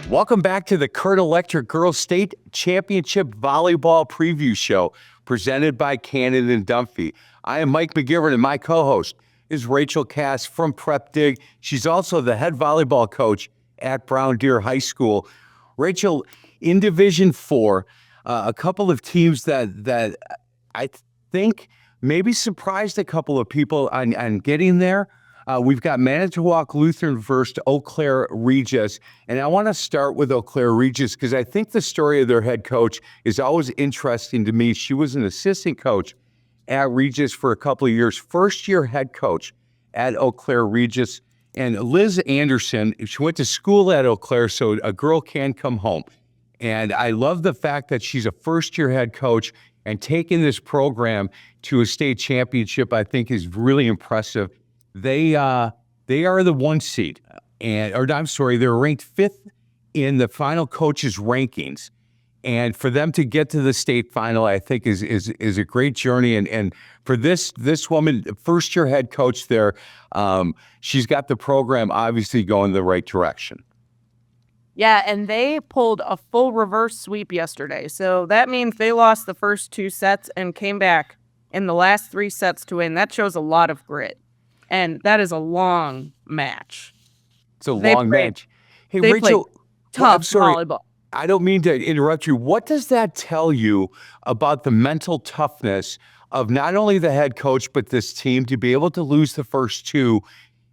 Welcome back to the Kurt Electric Girls State Championship Volleyball Preview Show presented by Cannon and Dunphy. I am Mike McGivern and my co-host is Rachel Cass from Prep Dig. She's also the head volleyball coach at Brown Deer High School. Rachel, in Division 4, a couple of teams that I think maybe surprised a couple of people on getting there. We've got Manitowoc Lutheran versus Eau Claire Regis. And I want to start with Eau Claire Regis because I think the story of their head coach is always interesting to me. She was an assistant coach at Regis for a couple of years, first-year head coach at Eau Claire Regis. And Liz Anderson, she went to school at Eau Claire, so a girl can come home. And I love the fact that she's a first-year head coach and taking this program to a state championship, I think is really impressive. They are the 1 seed, they're ranked 5th in the final coaches rankings. And for them to get to the state final, I think is a great journey. And for this woman, first year head coach there, she's got the program obviously going the right direction. Yeah, and they pulled a full reverse sweep yesterday. So that means they lost the first 2 sets and came back in the last 3 sets to win. That shows a lot of grit. And that is a long match. It's a long match. Hey, Rachel, tough volleyball. I don't mean to interrupt you. What does that tell you about the mental toughness of not only the head coach, but this team to be able to lose the first 2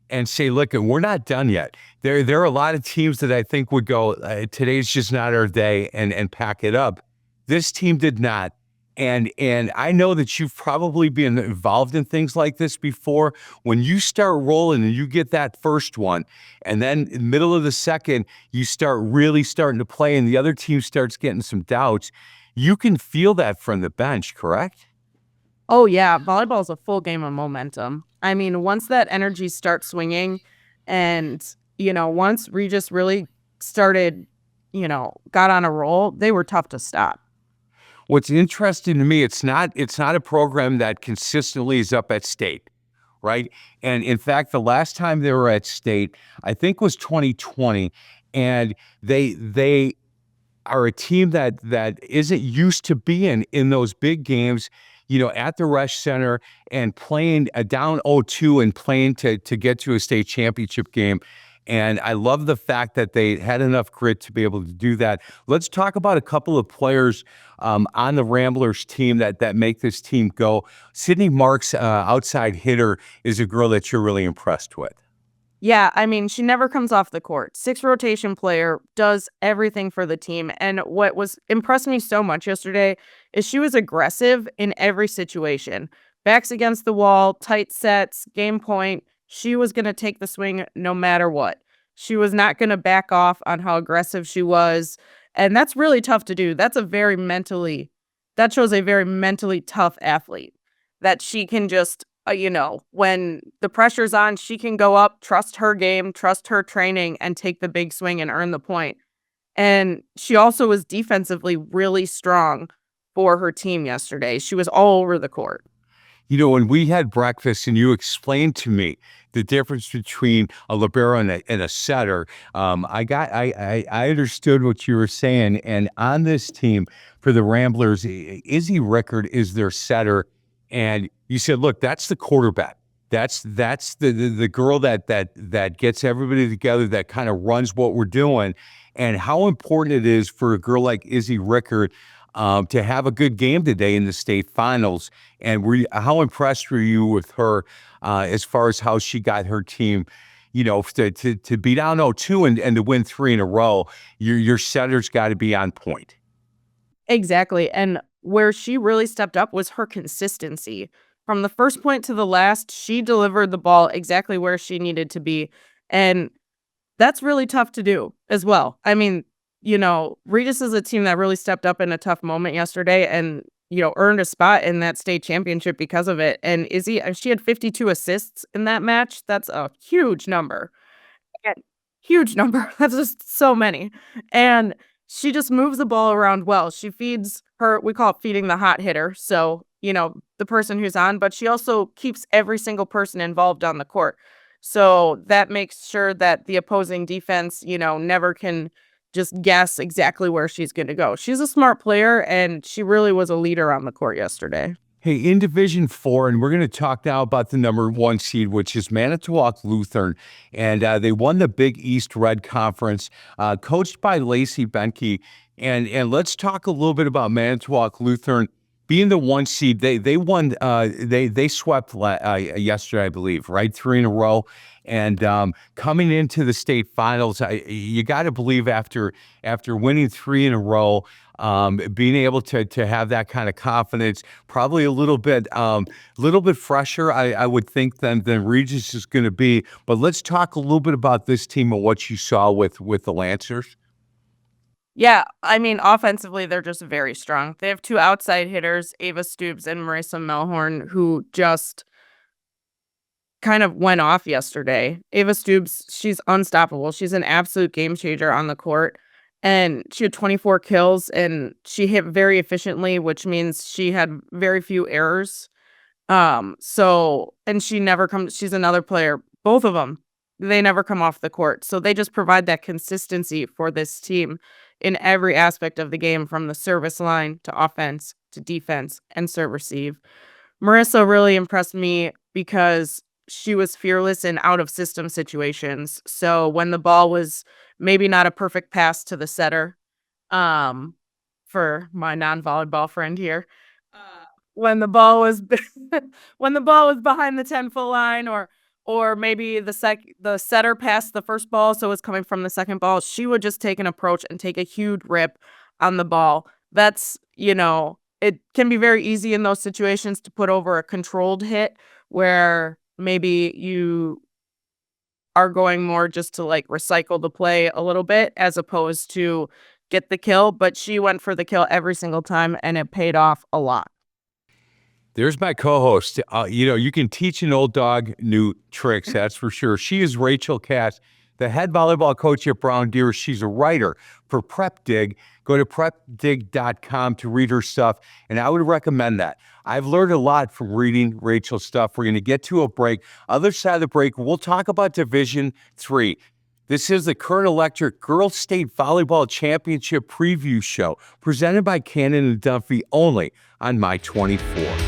and say, look, we're not done yet? There are a lot of teams that I think would go, today's just not our day and pack it up. This team did not. And I know that you've probably been involved in things like this before. When you start rolling and you get that first one, and then in the middle of the second, you start really starting to play and the other team starts getting some doubts, you can feel that from the bench, correct? Oh, yeah. Volleyball is a full game of momentum. I mean, once that energy starts swinging and, once Regis really started, got on a roll, they were tough to stop. What's interesting to me, it's not a program that consistently is up at state, right? And in fact, the last time they were at state, I think was 2020, and they are a team that isn't used to being in those big games, at the Resch Center and playing a down 0-2 and playing to get to a state championship game. And I love the fact that they had enough grit to be able to do that. Let's talk about a couple of players on the Ramblers team that make this team go. Sydney Marks, outside hitter, is a girl that you're really impressed with. Yeah, I mean, she never comes off the court. 6 rotation player, does everything for the team. And what impressed me so much yesterday is she was aggressive in every situation. Backs against the wall, tight sets, game point. She was going to take the swing no matter what. She was not going to back off on how aggressive she was. And that's really tough to do. That shows a very mentally tough athlete, that she can just, when the pressure's on, she can go up, trust her game, trust her training, and take the big swing and earn the point. And she also was defensively really strong for her team yesterday. She was all over the court. When we had breakfast and you explained to me the difference between a libero and a setter, I understood what you were saying. And on this team for the Ramblers, Izzy Rickard is their setter. And you said, look, that's the quarterback. That's the girl that gets everybody together, that kind of runs what we're doing. And how important it is for a girl like Izzy Rickard to have a good game today in the state finals. And how impressed were you with her as far as how she got her team, to be down 0-2 and to win 3 in a row? Your setter's got to be on point. Exactly. And where she really stepped up was her consistency. From the first point to the last, she delivered the ball exactly where she needed to be. And that's really tough to do as well. I mean, Regis is a team that really stepped up in a tough moment yesterday and, earned a spot in that state championship because of it. And Izzy, she had 52 assists in that match. That's a huge number. Huge number. That's just so many. And she just moves the ball around well. She feeds her, we call it feeding the hot hitter. So, the person who's on, but she also keeps every single person involved on the court. So that makes sure that the opposing defense, never can just guess exactly where she's going to go. She's a smart player, and she really was a leader on the court yesterday. Hey, in Division 4, and we're going to talk now about the number 1 seed, which is Manitowoc Lutheran. And they won the Big East Red Conference, coached by Lacey Benke. And let's talk a little bit about Manitowoc Lutheran. Being the 1 seed, they won. They swept yesterday, I believe, right? 3 in a row. And coming into the state finals, you got to believe after winning 3 in a row, being able to have that kind of confidence, probably a little bit fresher, I would think, than Regis is going to be. But let's talk a little bit about this team and what you saw with the Lancers. Yeah, I mean, offensively, they're just very strong. They have 2 outside hitters, Ava Stoops and Marissa Melhorn, who just kind of went off yesterday. Ava Stoops, she's unstoppable. She's an absolute game changer on the court. And she had 24 kills and she hit very efficiently, which means she had very few errors. And she's another player. Both of them, they never come off the court. So they just provide that consistency for this team in every aspect of the game, from the service line to offense to defense and serve receive. Marissa really impressed me because she was fearless in out of system situations. So when the ball was maybe not a perfect pass to the setter, for my non-volleyball friend here, uh, when the ball was when the ball was behind the 10-foot line, or maybe the setter passed the first ball, so it's coming from the second ball, she would just take an approach and take a huge rip on the ball. That's, it can be very easy in those situations to put over a controlled hit where maybe you are going more just to like recycle the play a little bit as opposed to get the kill. But she went for the kill every single time and it paid off a lot. There's my co-host. You can teach an old dog new tricks, that's for sure. She is Rachel Cass, the head volleyball coach at Brown Deer. She's a writer for Prep Dig. Go to prepdig.com to read her stuff, and I would recommend that. I've learned a lot from reading Rachel's stuff. We're going to get to a break. Other side of the break, we'll talk about Division 3. This is the Current Electric Girls State Volleyball Championship Preview Show, presented by Cannon and Dunphy, only on My 24.